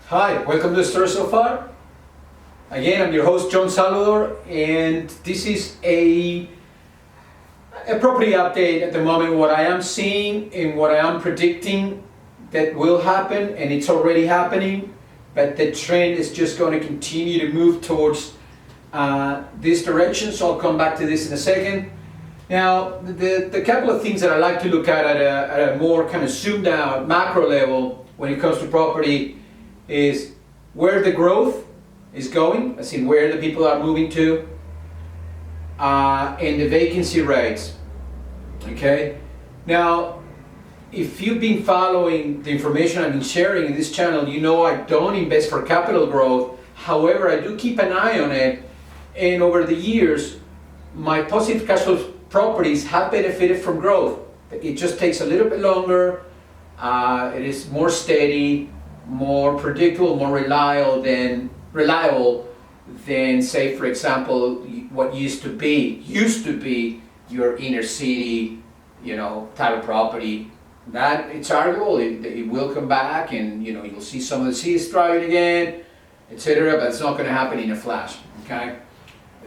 Hi, welcome to the store so far. Again, I'm your host John Salvador, and this is a property update at the moment. What I am seeing and what I am predicting that will happen, and it's already happening, but the trend is just going to continue to move towards this direction. So I'll come back to this in a second. Now, the couple of things that I like to look at a more kind of zoomed out macro level when it comes to property is where the growth is going, as in where the people are moving to, and the vacancy rates. Okay. Now, if you've been following the information I've been sharing in this channel, you know I don't invest for capital growth. However, I do keep an eye on it, and over the years, my positive cash flow properties have benefited from growth. It just takes a little bit longer. It is more steady, more predictable, more reliable than say, for example, what used to be your inner city, type of property. That it's arguable. It will come back, and you'll see some of the cities thriving again, etc. But it's not going to happen in a flash. Okay.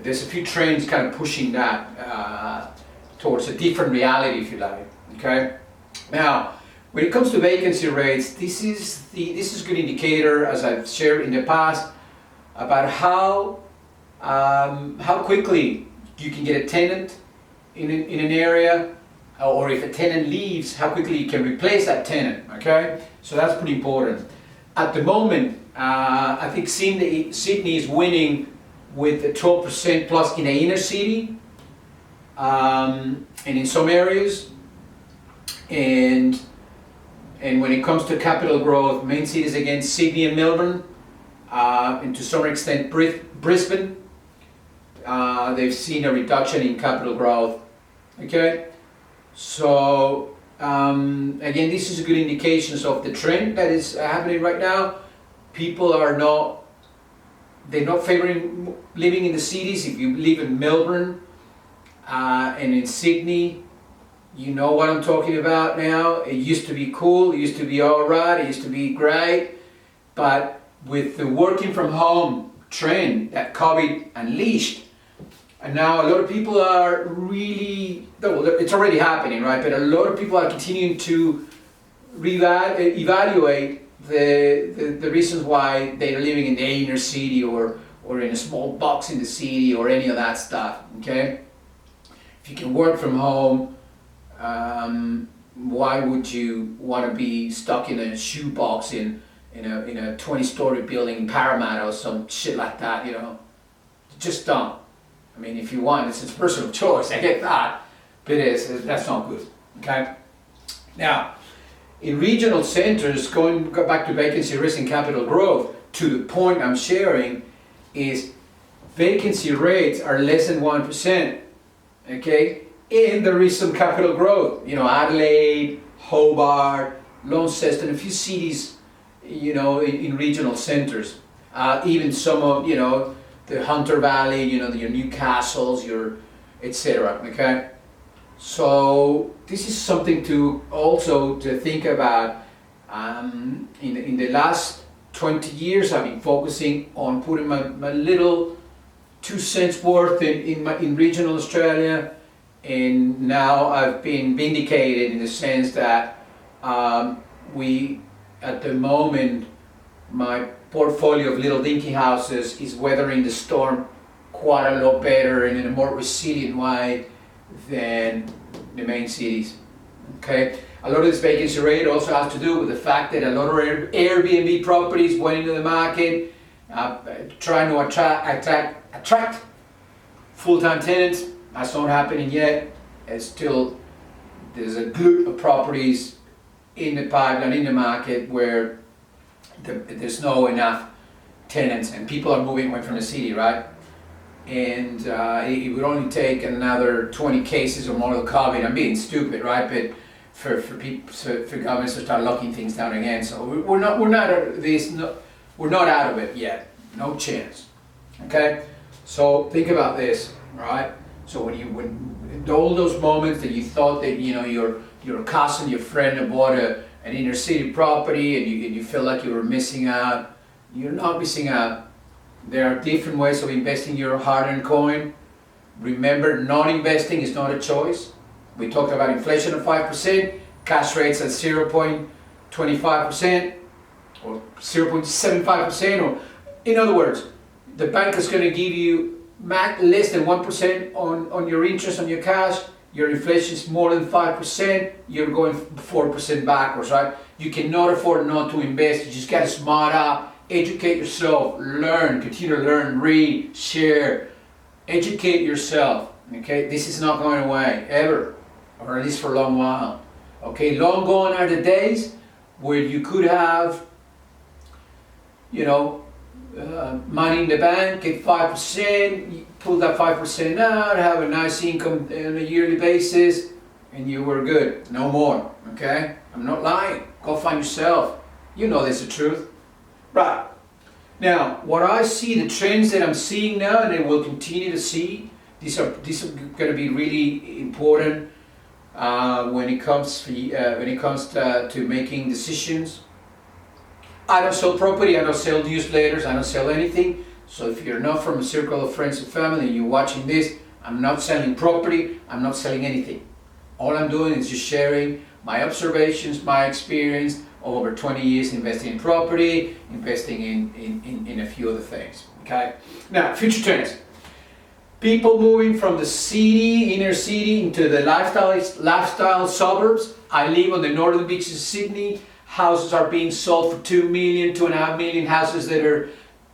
There's a few trends kind of pushing that towards a different reality, if you like. Okay. Now, when it comes to vacancy rates, this is a good indicator, as I've shared in the past, about how quickly you can get a tenant in an area, or if a tenant leaves, how quickly you can replace that tenant. Okay, so that's pretty important. At the moment, I think Sydney is winning with 12% plus in the inner city, and in some areas, and when it comes to capital growth, main cities again, Sydney and Melbourne, and to some extent Brisbane, they've seen a reduction in capital growth. Okay, so again, this is a good indications of the trend that is happening right now. People are not favoring living in the cities. If you live in Melbourne and in Sydney, you know what I'm talking about now. It used to be cool, it used to be alright, it used to be great, but with the working from home trend that COVID unleashed, and now a lot of people are really, it's already happening, right? But a lot of people are continuing to evaluate the reasons why they're living in the inner city or in a small box in the city or any of that stuff. Okay, if you can work from home, why would you want to be stuck in a shoebox in a 20-story building in Parramatta or some shit like that? Just don't. I mean, if you want, it's a personal choice. I get that, but that's not good. Okay. Now, in regional centers, going back to vacancy risk and capital growth, to the point I'm sharing is vacancy rates are less than 1%. Okay. And there is some capital growth. Adelaide, Hobart, Launceston, a few cities, in regional centers. Even some of, the Hunter Valley, your Newcastles, your etc. Okay. So this is something to think about. In the last 20 years, I've been focusing on putting my little 2 cents worth in regional Australia. And now I've been vindicated in the sense that at the moment, my portfolio of little dinky houses is weathering the storm quite a lot better and in a more resilient way than the main cities. Okay, a lot of this vacancy rate also has to do with the fact that a lot of Airbnb properties went into the market, trying to attract full-time tenants. That's not happening yet. There's a glut of properties in the pipeline, in the market, where there's no enough tenants and people are moving away from the city, right? And it would only take another 20 cases or more of COVID. I'm being stupid, right? But for governments to start locking things down again. So we're not out of it yet. No chance. Okay. So think about this, right? So when all those moments that you thought that your cousin, your friend had bought an inner city property and you feel like you were missing out, You're not missing out. There are different ways of investing your hard-earned coin. Remember, not investing is not a choice. We talked about inflation of 5%, cash rates at 0.25% or 0.75%, or in other words, the bank is going to give you less than 1% on your interest on your cash. Your inflation is more than 5%, you're going 4% backwards, right? You cannot afford not to invest. You just got to smart up, educate yourself, learn, continue to learn, read, share, educate yourself, okay? This is not going away, ever, or at least for a long while, okay? Long gone are the days where you could have, money in the bank, get 5%, you pull that 5% out, have a nice income on a yearly basis, and you were good. No more, okay? I'm not lying. Go find yourself. You know this is the truth. Right. Now, what I see, the trends that I'm seeing now, and I will continue to see, these are going to be really important when it comes to making decisions. I don't sell property, I don't sell newsletters, I don't sell anything. So if you're not from a circle of friends and family and you're watching this, I'm not selling property, I'm not selling anything. All I'm doing is just sharing my observations, my experience of over 20 years investing in property, investing in a few other things. Okay? Now, future trends. People moving from the city, inner city, into the lifestyle suburbs. I live on the northern beaches of Sydney. Houses are being sold for $2 million, $2.5 million. Houses that are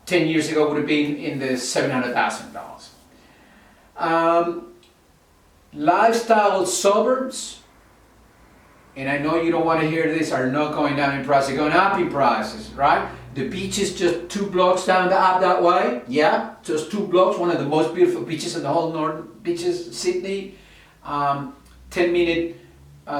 10 years ago would have been in the $700,000. Lifestyle suburbs, and I know you don't want to hear this, are not going down in price, they're going up in prices, right? The beach is just 2 blocks down up that way, yeah, just 2 blocks, one of the most beautiful beaches in the whole northern beaches, Sydney. 10-minute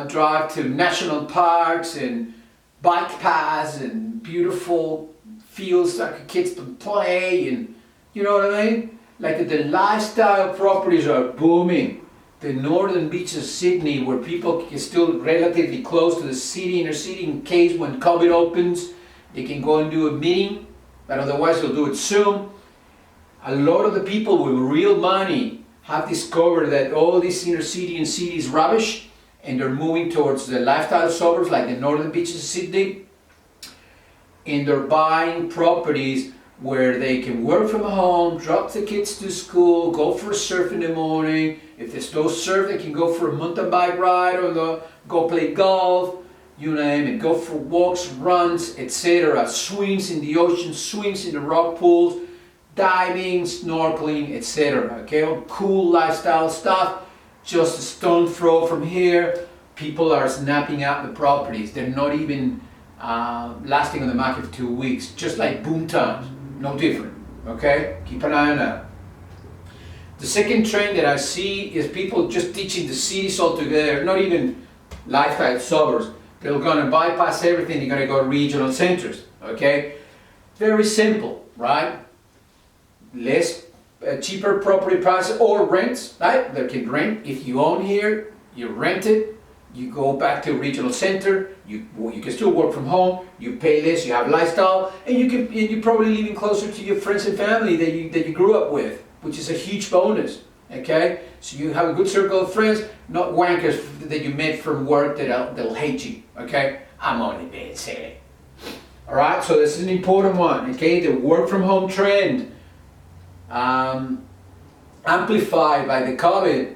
drive to national parks and bike paths and beautiful fields that kids can play, and you know what I mean? Like the lifestyle properties are booming. The northern beaches of Sydney, where people can still relatively close to the city, inner city, in case when COVID opens, they can go and do a meeting, but otherwise they'll do it soon. A lot of the people with real money have discovered that all this inner city and city is rubbish, and they're moving towards the lifestyle suburbs like the northern beaches of Sydney, and they're buying properties where they can work from home, drop the kids to school, go for a surf in the morning. If there's no surf, they can go for a mountain bike ride or go play golf, you name it, go for walks, runs, etc. Swims in the ocean, swims in the rock pools, diving, snorkeling, etc. Okay, all cool lifestyle stuff. Just a stone throw from here, people are snapping up the properties. They're not even lasting on the market for 2 weeks, just like boom times, no different. Okay, keep an eye on that. The second trend that I see is people just ditching the cities altogether, not even lifestyle suburbs. They're going to bypass everything, they're going to go to regional centers. Okay, very simple, right? Cheaper property prices or rents, right? They can rent. If you own here, you rent it, you go back to a regional center, you can still work from home, you pay less, you have lifestyle, and you're probably living closer to your friends and family that you grew up with, which is a huge bonus. Okay, so you have a good circle of friends, not wankers that you met from work that'll hate you. Okay, I'm only being silly. All right, so this is an important one. Okay, the work from home trend, amplified by the COVID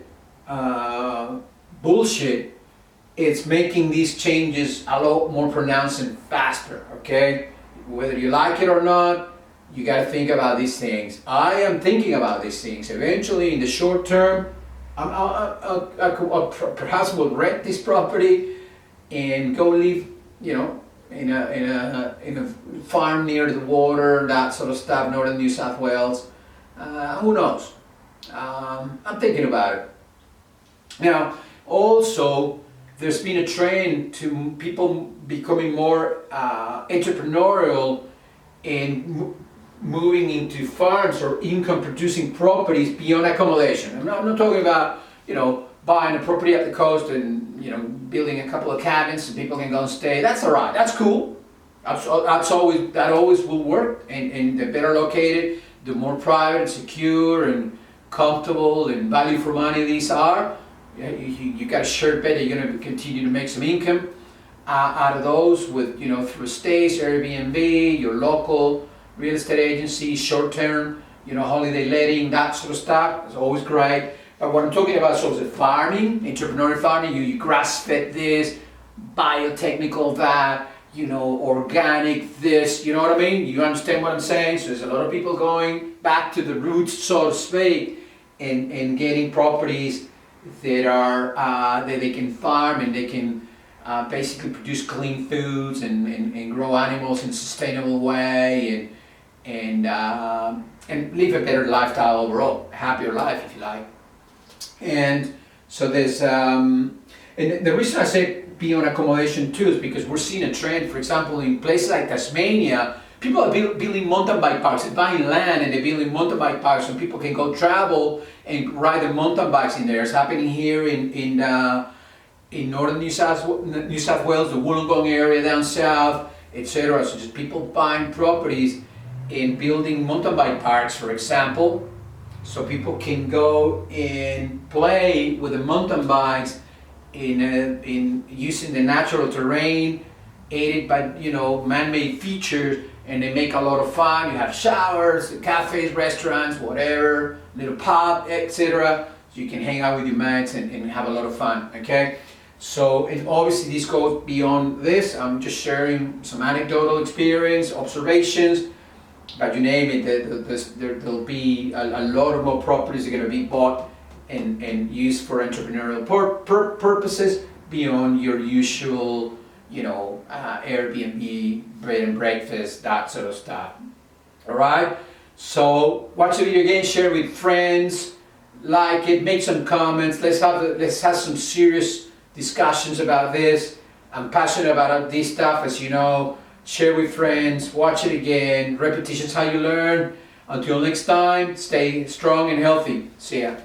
bullshit. It's making these changes a lot more pronounced and faster. Okay, whether you like it or not, you got to think about these things. I am thinking about these things. Eventually, in the short term, I perhaps will rent this property and go live, in a farm near the water, that sort of stuff, northern New South Wales. Who knows? I'm thinking about it. Now, also, there's been a trend to people becoming more entrepreneurial and moving into farms or income-producing properties beyond accommodation. I'm not talking about, buying a property at the coast and, building a couple of cabins so people can go and stay. That's all right. That's cool. That always will work, and the better located, the more private, secure, and comfortable, and value for money these are. Yeah, you got a sure bet that you're going to continue to make some income out of those with, through stays, Airbnb, your local real estate agency, short term, holiday letting, that sort of stuff. It's always great. But what I'm talking about is also farming, entrepreneurial farming. You grass fed this, biotechnical that, organic this, you know what I mean? You understand what I'm saying? So there's a lot of people going back to the roots, so to speak, and getting properties that are that they can farm, and they can basically produce clean foods and grow animals in a sustainable way, and live a better lifestyle overall, a happier life if you like. And so there's and the reason I say be on accommodation too is because we're seeing a trend. For example, in places like Tasmania, people are building mountain bike parks. They're buying land and they're building mountain bike parks so people can go travel and ride their mountain bikes in there. It's happening here in northern New South Wales, the Wollongong area down south, etc. So just people buying properties and building mountain bike parks, for example, so people can go and play with the mountain bikes in using the natural terrain, aided by man-made features, and they make a lot of fun. You have showers, cafes, restaurants, whatever, little pub, etc. So you can hang out with your mates and have a lot of fun. Okay. So, and obviously this goes beyond this. I'm just sharing some anecdotal experience, observations, but you name it, there'll be a lot of more properties that are going to be bought and used for entrepreneurial purposes beyond your usual, Airbnb, bed and breakfast, that sort of stuff. All right. So watch the video again, share with friends, like it, make some comments. Let's have some serious discussions about this. I'm passionate about this stuff, as you know. Share with friends, watch it again. Repetition's how you learn. Until next time, stay strong and healthy. See ya.